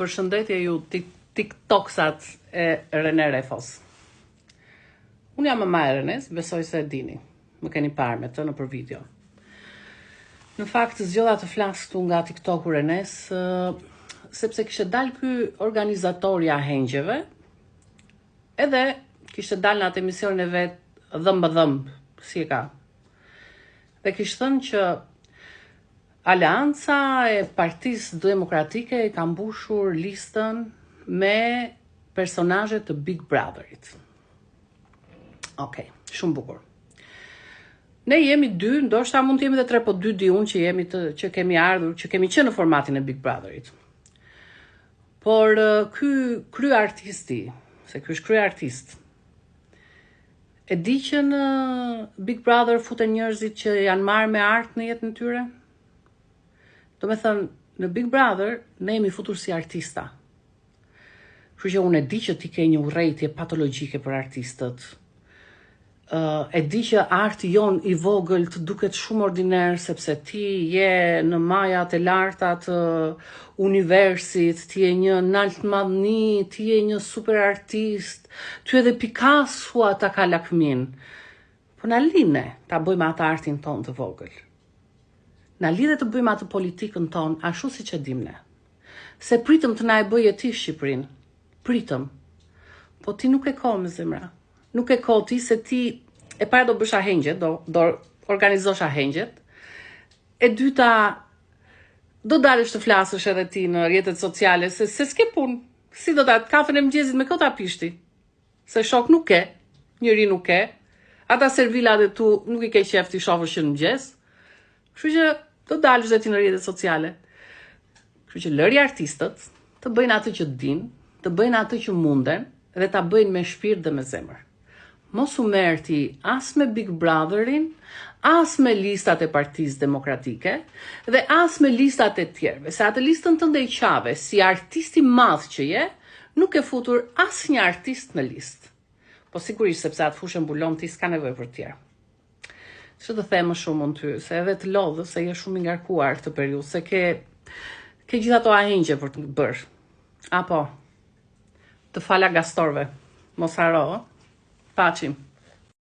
Përshëndetje ju TikToksat e Rene Refos. Unë jam mama e Renes, besoj se e dini. Më keni parë me të nëpër video. Në fakt, zgjodha të flas këtu nga TikToku Renes, sepse kishte dalë ky organizatori i ahengjeve, edhe kishte dalë në atë emisionin e vet dhëmb, si e ka. Dhe kishte thënë që Aleanca e Partisë Demokratike e ka mbushur listën me personazhe të Big Brotherit. Okej, shumë bukur. Ne jemi dy, ndoshta mund të jemi edhe tre, po dy di unë që kemi ardhur, që kemi qenë në formatin e Big Brotherit. Por ky kryeartisti, se ky është kryeartist, e di që në Big Brother futen njerëzit që janë marrë me art në jetën e tyre? Do me thënë, në Big Brother, ne jemi futur si artista. Kështu që unë e di që ti ke një urrejtje patologjike për artistët. E di që arti jon i vogël të duket shumë ordiner, sepse ti je në majat e larta të universit, ti je një nalt madhni, ti je një super artist, ty edhe Picasso ta ka lakmin. Po na line ta bëjmë atë artin ton të vogël. Na lidhe të bëjmë atë politikën ton, ashtu si që dim ne. Se pritëm të na e bëje ti Shqipërinë. Pritëm. Po ti nuk e ko me zemra. Nuk e ko ti, se ti e para do bësh ahengjet, do organizosh ahengjet. E dyta, do dalësh të flasësh edhe ti në rrjetet sociale, se s'ke punë. Si do ta kafën e mëngjesit me këta pishti? Se shok nuk ke, njëri nuk ke. Ata servilat e tu nuk i ke qef ti shofësh që në mëngjes. Kështu që do dalësh dhe ti në rrjetet sociale. Kështu që lëri artistët të bëjnë atë që din, të bëjnë atë që munden, dhe ta bëjnë me shpirt dhe me zemër. Mos u merr ti as me Big Brotherin, as me listat e Partisë Demokratike, dhe as me listat e tjerëve, se atë listën tënde i qave, si artisti madh që je, nuk e futur as një artist në listë. Po sigurisht, sepse atë fushën mbulon ti s'ka nevojë për tjerë. Që të them më shumë unë ty, se edhe të lodhë, se je shumë i ngarkuar këtë periudhë, se ke gjitha ato ahengje për të bërë. Apo, të fala gastorve, mos haro, paqim.